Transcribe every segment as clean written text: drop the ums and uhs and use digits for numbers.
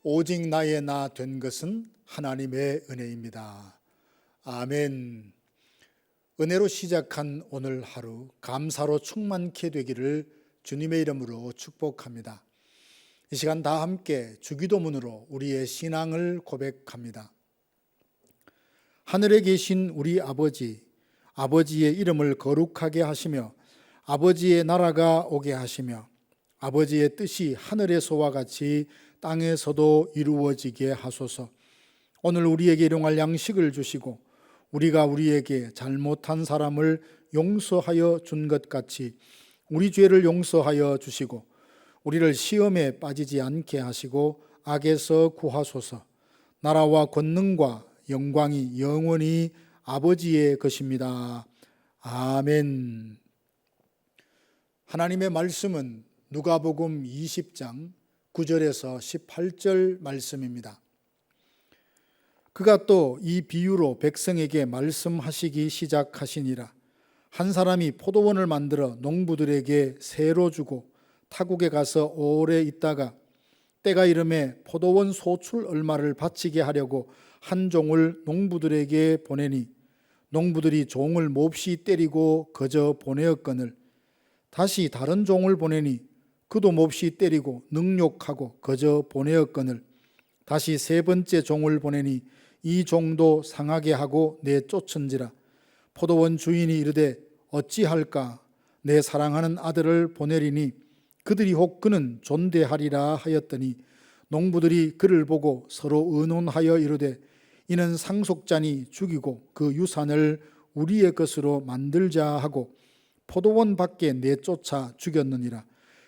오직 나의 나 된 것은 하나님의 은혜입니다. 아멘. 은혜로 시작한 오늘 하루 감사로 충만케 되기를 주님의 이름으로 축복합니다. 이 시간 다 함께 주기도문으로 우리의 신앙을 고백합니다. 하늘에 계신 우리 아버지, 아버지의 이름을 거룩하게 하시며 아버지의 나라가 오게 하시며 아버지의 뜻이 하늘에서와 같이 땅에서도 이루어지게 하소서. 오늘 우리에게 일용할 양식을 주시고 우리가 우리에게 잘못한 사람을 용서하여 준 것 같이 우리 죄를 용서하여 주시고 우리를 시험에 빠지지 않게 하시고 악에서 구하소서. 나라와 권능과 영광이 영원히 아버지의 것입니다. 아멘. 하나님의 말씀은 누가복음 20장 9절에서 18절 말씀입니다. 그가 또 이 비유로 백성에게 말씀하시기 시작하시니라. 한 사람이 포도원을 만들어 농부들에게 세로 주고 타국에 가서 오래 있다가 때가 이름에 포도원 소출 얼마를 바치게 하려고 한 종을 농부들에게 보내니 농부들이 종을 몹시 때리고 거저 보내었거늘 다시 다른 종을 보내니 그도 몹시 때리고 능욕하고 거저 보내었거늘 다시 세 번째 종을 보내니 이 종도 상하게 하고 내쫓은지라. 포도원 주인이 이르되 어찌할까? 내 사랑하는 아들을 보내리니 그들이 혹 그는 존대하리라 하였더니 농부들이 그를 보고 서로 의논하여 이르되 이는 상속자니 죽이고 그 유산을 우리의 것으로 만들자 하고 포도원 밖에 내쫓아 죽였느니라.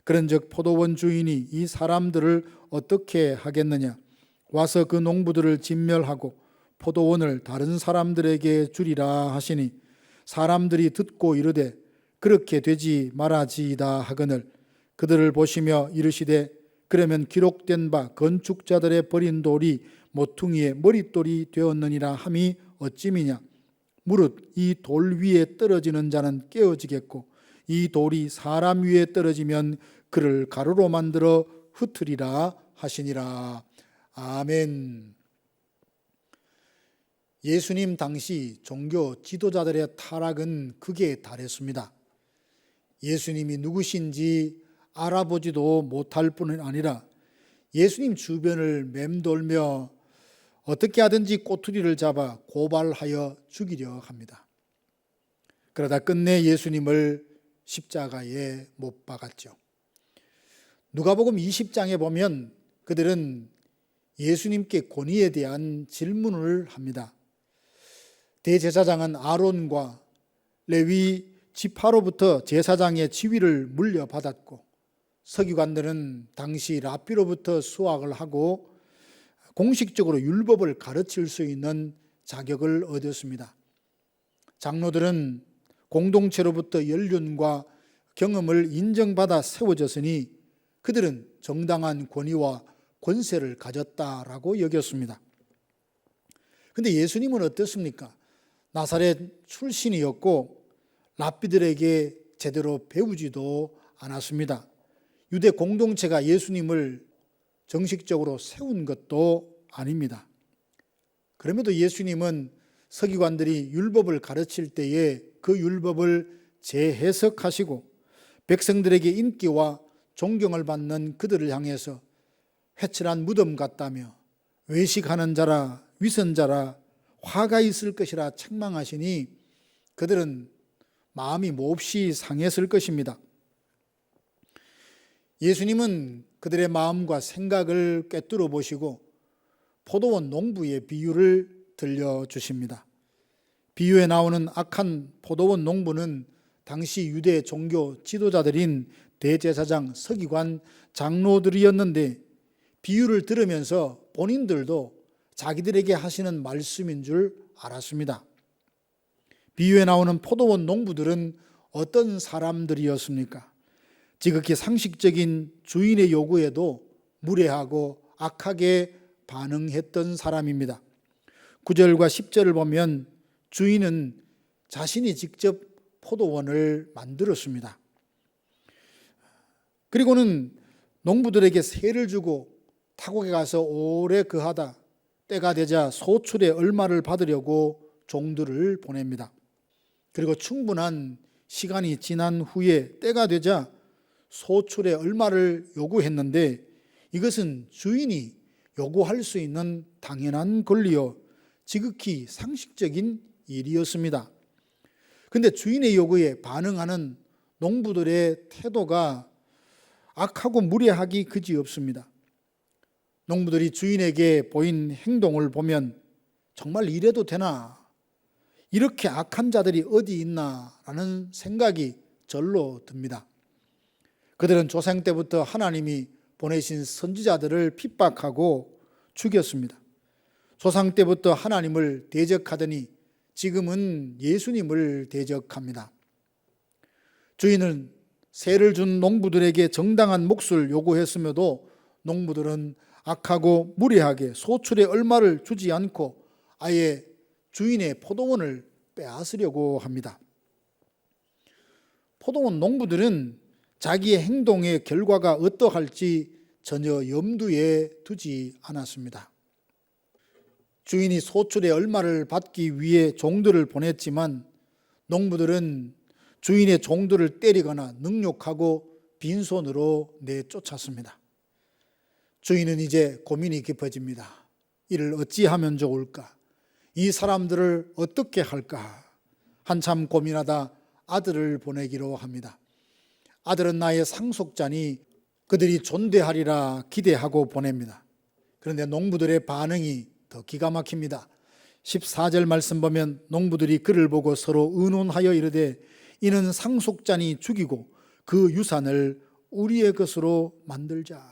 그런즉 포도원 주인이 이 사람들을 어떻게 하겠느냐? 와서 그 농부들을 진멸하고 포도원을 다른 사람들에게 주리라 하시니 사람들이 듣고 이르되 그렇게 되지 말아지이다 하거늘 그들을 보시며 이르시되 그러면 기록된 바 건축자들의 버린 돌이 모퉁이의 머릿돌이 되었느니라 함이 어찌미냐? 무릇 이 돌 위에 떨어지는 자는 깨어지겠고 이 돌이 사람 위에 떨어지면 그를 가루로 만들어 흩으리라 하시니라. 아멘. 예수님 당시 종교 지도자들의 타락은 극에 달했습니다. 예수님이 누구신지 알아보지도 못할 뿐 아니라 예수님 주변을 맴돌며 어떻게 하든지 꼬투리를 잡아 고발하여 죽이려 합니다. 그러다 끝내 예수님을 십자가에 못 박았죠. 누가복음 20장에 보면 그들은 예수님께 권위에 대한 질문을 합니다. 대제사장은 아론과 레위 지파로부터 제사장의 지위를 물려받았고 서기관들은 당시 랍비로부터 수학을 하고 공식적으로 율법을 가르칠 수 있는 자격을 얻었습니다. 장로들은 공동체로부터 연륜과 경험을 인정받아 세워졌으니 그들은 정당한 권위와 권세를 가졌다라고 여겼습니다. 그런데 예수님은 어떻습니까? 나사렛 출신이었고 랍비들에게 제대로 배우지도 않았습니다. 유대 공동체가 예수님을 정식적으로 세운 것도 아닙니다. 그럼에도 예수님은 서기관들이 율법을 가르칠 때에 그 율법을 재해석하시고 백성들에게 인기와 존경을 받는 그들을 향해서 회칠한 무덤 같다며 외식하는 자라 위선자라 화가 있을 것이라 책망하시니 그들은 마음이 몹시 상했을 것입니다. 예수님은 그들의 마음과 생각을 꿰뚫어 보시고 포도원 농부의 비유를 들려주십니다. 비유에 나오는 악한 포도원 농부는 당시 유대 종교 지도자들인 대제사장, 서기관, 장로들이었는데 비유를 들으면서 본인들도 자기들에게 하시는 말씀인 줄 알았습니다. 비유에 나오는 포도원 농부들은 어떤 사람들이었습니까? 지극히 상식적인 주인의 요구에도 무례하고 악하게 반응했던 사람입니다. 9절과 10절을 보면 주인은 자신이 직접 포도원을 만들었습니다. 그리고는 농부들에게 세를 주고 타국에 가서 오래 거하다 때가 되자 소출의 얼마를 받으려고 종들을 보냅니다. 그리고 충분한 시간이 지난 후에 때가 되자 소출의 얼마를 요구했는데 이것은 주인이 요구할 수 있는 당연한 권리요 지극히 상식적인 일이었습니다. 그런데 주인의 요구에 반응하는 농부들의 태도가 악하고 무례하기 그지없습니다. 농부들이 주인에게 보인 행동을 보면 정말 이래도 되나? 이렇게 악한 자들이 어디 있나라는 생각이 절로 듭니다. 그들은 조상 때부터 하나님이 보내신 선지자들을 핍박하고 죽였습니다. 조상 때부터 하나님을 대적하더니 지금은 예수님을 대적합니다. 주인은 세를 준 농부들에게 정당한 몫을 요구했음에도 농부들은 악하고 무례하게 소출의 얼마를 주지 않고 아예 주인의 포도원을 빼앗으려고 합니다. 포도원 농부들은 자기의 행동의 결과가 어떠할지 전혀 염두에 두지 않았습니다. 주인이 소출의 얼마를 받기 위해 종들을 보냈지만 농부들은 주인의 종들을 때리거나 능욕하고 빈손으로 내쫓았습니다. 주인은 이제 고민이 깊어집니다. 이를 어찌하면 좋을까? 이 사람들을 어떻게 할까? 한참 고민하다 아들을 보내기로 합니다. 아들은 나의 상속자니 그들이 존대하리라 기대하고 보냅니다. 그런데 농부들의 반응이 더 기가 막힙니다. 14절 말씀 보면 농부들이 그를 보고 서로 의논하여 이르되 이는 상속자니 죽이고 그 유산을 우리의 것으로 만들자.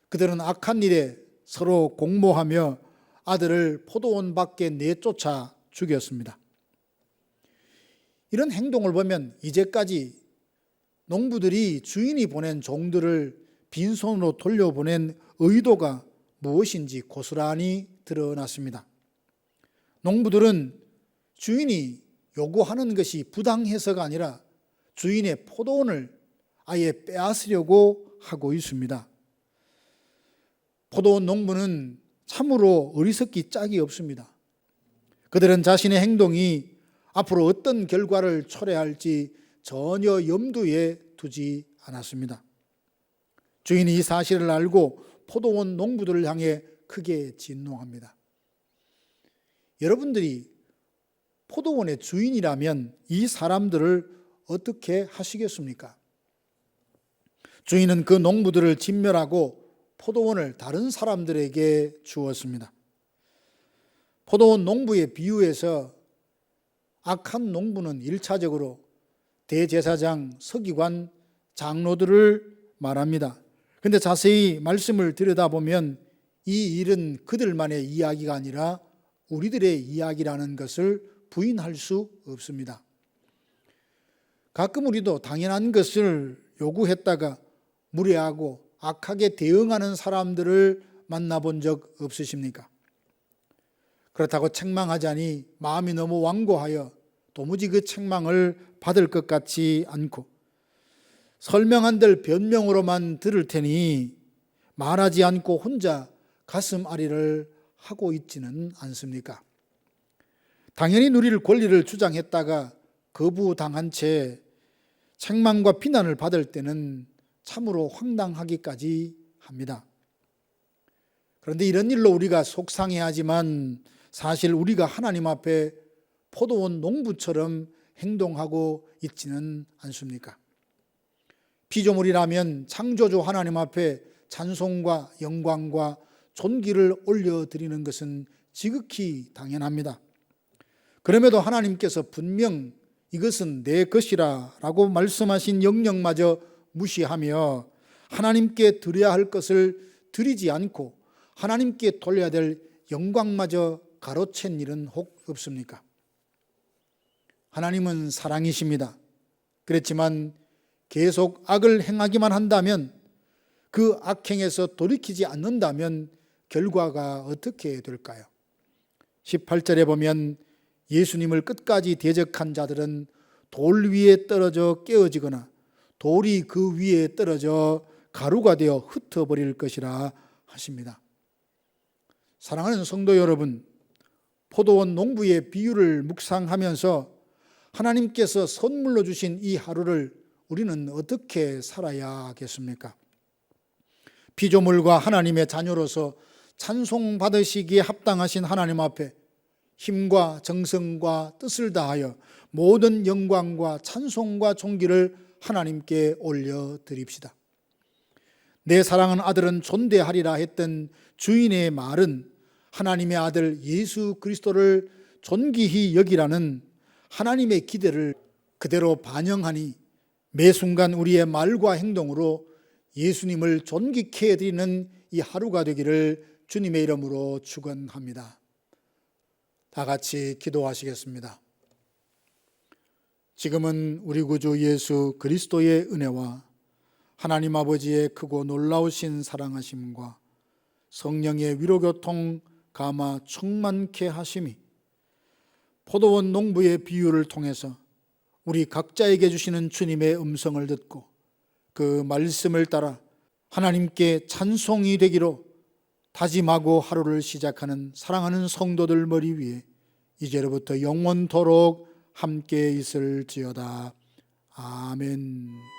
그들은 악한 일에 서로 공모하며 아들을 포도원 밖에 내쫓아 죽였습니다. 이런 행동을 보면 이제까지 농부들이 주인이 보낸 종들을 빈손으로 돌려보낸 의도가 무엇인지 고스란히 드러났습니다. 농부들은 주인이 요구하는 것이 부당해서가 아니라 주인의 포도원을 아예 빼앗으려고 하고 있습니다. 포도원 농부는 참으로 어리석기 짝이 없습니다. 그들은 자신의 행동이 앞으로 어떤 결과를 초래할지 전혀 염두에 두지 않았습니다. 주인이 이 사실을 알고 포도원 농부들을 향해 크게 진노합니다. 여러분들이 포도원의 주인이라면 이 사람들을 어떻게 하시겠습니까? 주인은 그 농부들을 진멸하고 포도원을 다른 사람들에게 주었습니다. 포도원 농부의 비유에서 악한 농부는 1차적으로 대제사장, 서기관, 장로들을 말합니다. 그런데 자세히 말씀을 들여다보면 이 일은 그들만의 이야기가 아니라 우리들의 이야기라는 것을 부인할 수 없습니다. 가끔 우리도 당연한 것을 요구했다가 무례하고 악하게 대응하는 사람들을 만나본 적 없으십니까? 그렇다고 책망하자니 마음이 너무 완고하여 도무지 그 책망을 받을 것 같지 않고 설명한들 변명으로만 들을 테니 말하지 않고 혼자 가슴 아리를 하고 있지는 않습니까? 당연히 누릴 권리를 주장했다가 거부당한 채 책망과 비난을 받을 때는 참으로 황당하기까지 합니다. 그런데 이런 일로 우리가 속상해하지만 사실 우리가 하나님 앞에 포도원 농부처럼 행동하고 있지는 않습니까? 피조물이라면 창조주 하나님 앞에 찬송과 영광과 존귀를 올려드리는 것은 지극히 당연합니다. 그럼에도 하나님께서 분명 이것은 내 것이라 라고 말씀하신 영역마저 무시하며 하나님께 드려야 할 것을 드리지 않고 하나님께 돌려야 될 영광마저 가로챈 일은 혹 없습니까? 하나님은 사랑이십니다. 그렇지만 계속 악을 행하기만 한다면, 그 악행에서 돌이키지 않는다면 결과가 어떻게 될까요? 18절에 보면 예수님을 끝까지 대적한 자들은 돌 위에 떨어져 깨어지거나 돌이 그 위에 떨어져 가루가 되어 흩어버릴 것이라 하십니다. 사랑하는 성도 여러분, 포도원 농부의 비유를 묵상하면서 하나님께서 선물로 주신 이 하루를 우리는 어떻게 살아야겠습니까? 피조물과 하나님의 자녀로서 찬송받으시기에 합당하신 하나님 앞에 힘과 정성과 뜻을 다하여 모든 영광과 찬송과 존귀를 하나님께 올려드립시다. 내 사랑하는 아들은 존대하리라 했던 주인의 말은 하나님의 아들 예수 그리스도를 존귀히 여기라는 하나님의 기대를 그대로 반영하니 매 순간 우리의 말과 행동으로 예수님을 존귀케 해드리는 이 하루가 되기를 주님의 이름으로 축원합니다. 다 같이 기도하시겠습니다. 지금은 우리 구주 예수 그리스도의 은혜와 하나님 아버지의 크고 놀라우신 사랑하심과 성령의 위로교통 감화 충만케 하심이 포도원 농부의 비유를 통해서 우리 각자에게 주시는 주님의 음성을 듣고 그 말씀을 따라 하나님께 찬송이 되기로 다짐하고 하루를 시작하는 사랑하는 성도들 머리 위에 이제로부터 영원토록 함께 있을지어다. 아멘.